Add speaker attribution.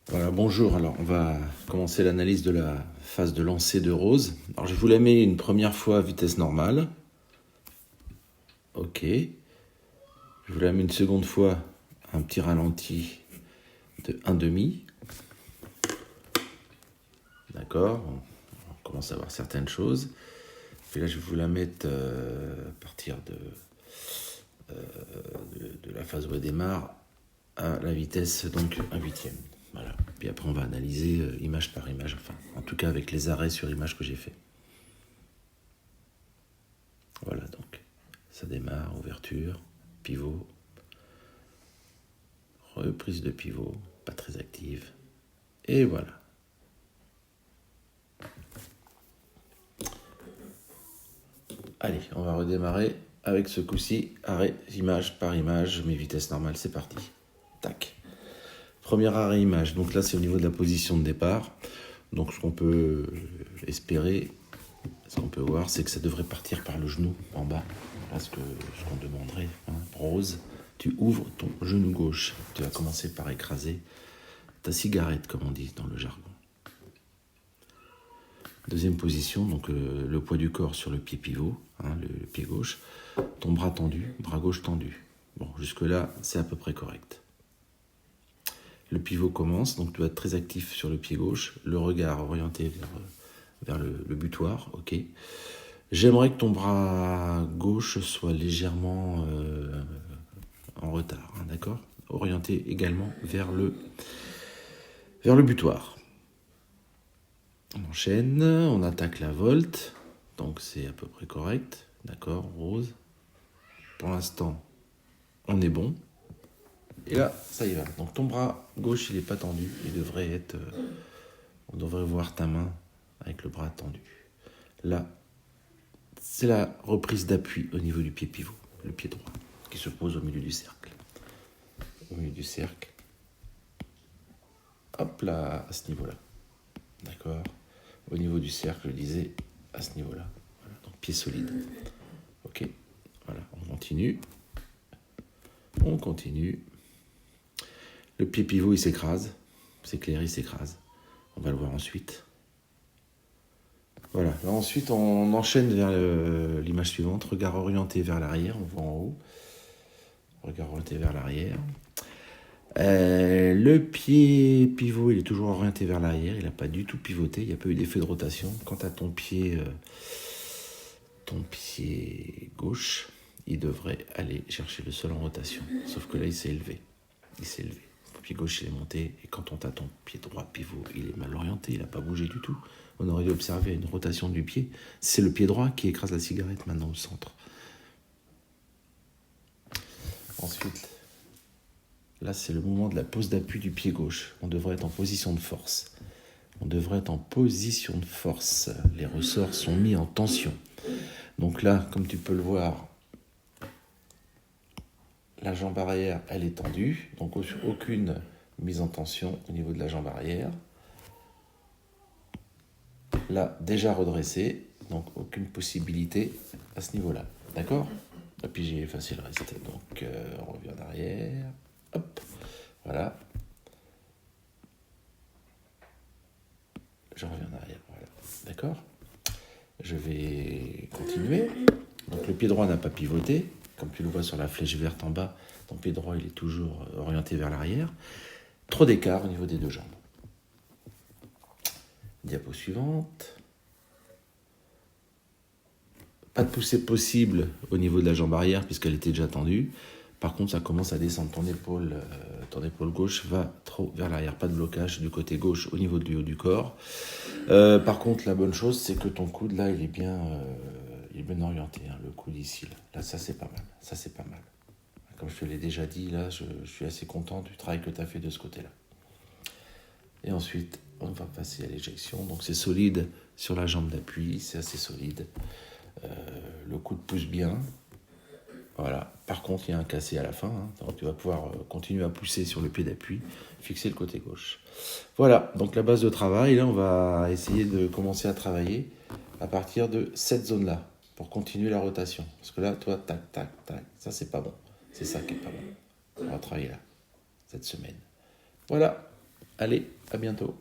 Speaker 1: Voilà, bonjour. Alors, on va commencer l'analyse de la phase de lancer de Rose. Alors, je vous la mets une première fois à vitesse normale. Ok. Je vous la mets une seconde fois à un petit ralenti de 1,5. D'accord. On commence à voir certaines choses. Puis là, je vais vous la mettre à partir de la phase où elle démarre à la vitesse, donc 1/8. Voilà. Puis après, on va analyser image par image, enfin, en tout cas avec les arrêts sur image que j'ai fait. Voilà, donc ça démarre, ouverture, pivot, reprise de pivot, pas très active, et voilà. Allez, on va redémarrer avec ce coup-ci, arrêt image par image, mes vitesses normales, c'est parti. Tac. Premier arrêt image, donc là c'est au niveau de la position de départ. Donc ce qu'on peut espérer, ce qu'on peut voir, c'est que ça devrait partir par le genou en bas. Là ce qu'on demanderait, Rose, tu ouvres ton genou gauche. Tu vas commencer par écraser ta cigarette, comme on dit dans le jargon. Deuxième position, donc le poids du corps sur le pied pivot, le pied gauche. Ton bras tendu, bras gauche tendu. Bon, jusque-là, c'est à peu près correct. Le pivot commence, donc tu vas être très actif sur le pied gauche, le regard orienté vers le butoir, ok. J'aimerais que ton bras gauche soit légèrement en retard, d'accord, orienté également vers le butoir. On enchaîne, on attaque la volte, donc c'est à peu près correct, d'accord, Rose. Pour l'instant, on est bon. Et là, ça y va. Donc ton bras gauche, il n'est pas tendu. Il devrait être... on devrait voir ta main avec le bras tendu. Là, c'est la reprise d'appui au niveau du pied pivot, le pied droit, qui se pose au milieu du cercle. Au milieu du cercle. Hop là, à ce niveau-là. D'accord. Au niveau du cercle, je disais, à ce niveau-là. Voilà, donc pied solide. Ok. Voilà, on continue. On continue. Le pied pivot, il s'écrase. C'est clair, il s'écrase. On va le voir ensuite. Voilà. Là, ensuite, on enchaîne vers l'image suivante. Regard orienté vers l'arrière. On voit en haut. Regard orienté vers l'arrière. Le pied pivot, il est toujours orienté vers l'arrière. Il n'a pas du tout pivoté. Il n'y a pas eu d'effet de rotation. Quant à ton pied gauche, il devrait aller chercher le sol en rotation. Sauf que là, il s'est élevé. Ton pied gauche, il est monté. Et quand on t'a ton pied droit pivot, il est mal orienté. Il n'a pas bougé du tout. On aurait dû observer une rotation du pied. C'est le pied droit qui écrase la cigarette maintenant au centre. Ensuite, là, c'est le moment de la pose d'appui du pied gauche. On devrait être en position de force. Les ressorts sont mis en tension. Donc là, comme tu peux le voir, la jambe arrière, elle est tendue. Donc aucune mise en tension au niveau de la jambe arrière. Là, déjà redressé. Donc aucune possibilité à ce niveau-là. D'accord ? Et puis j'ai effacé le reste. Donc on revient en arrière. Hop. Voilà. Je reviens en arrière. Voilà. D'accord ? Je vais continuer. Donc le pied droit n'a pas pivoté. Comme tu le vois sur la flèche verte en bas, ton pied droit il est toujours orienté vers l'arrière. Trop d'écart au niveau des deux jambes. Diapo suivante. Pas de poussée possible au niveau de la jambe arrière puisqu'elle était déjà tendue. Par contre, ça commence à descendre. Ton épaule gauche va trop vers l'arrière. Pas de blocage du côté gauche au niveau du haut du corps. Par contre, la bonne chose, c'est que ton coude, là, il est bien orienté. Le coude ici, là, ça, c'est pas mal. Comme je te l'ai déjà dit, là, je suis assez content du travail que tu as fait de ce côté-là. Et ensuite, on va passer à l'éjection. Donc, c'est solide sur la jambe d'appui. C'est assez solide. Le coude pousse bien. Voilà. Par contre, il y a un cassé à la fin. Donc, tu vas pouvoir continuer à pousser sur le pied d'appui, fixer le côté gauche. Voilà. Donc, la base de travail. Là, on va essayer de commencer à travailler à partir de cette zone-là pour continuer la rotation. Parce que là, toi, tac, tac, tac. Ça, c'est pas bon. C'est ça qui est pas bon. On va travailler là, cette semaine. Voilà. Allez, à bientôt.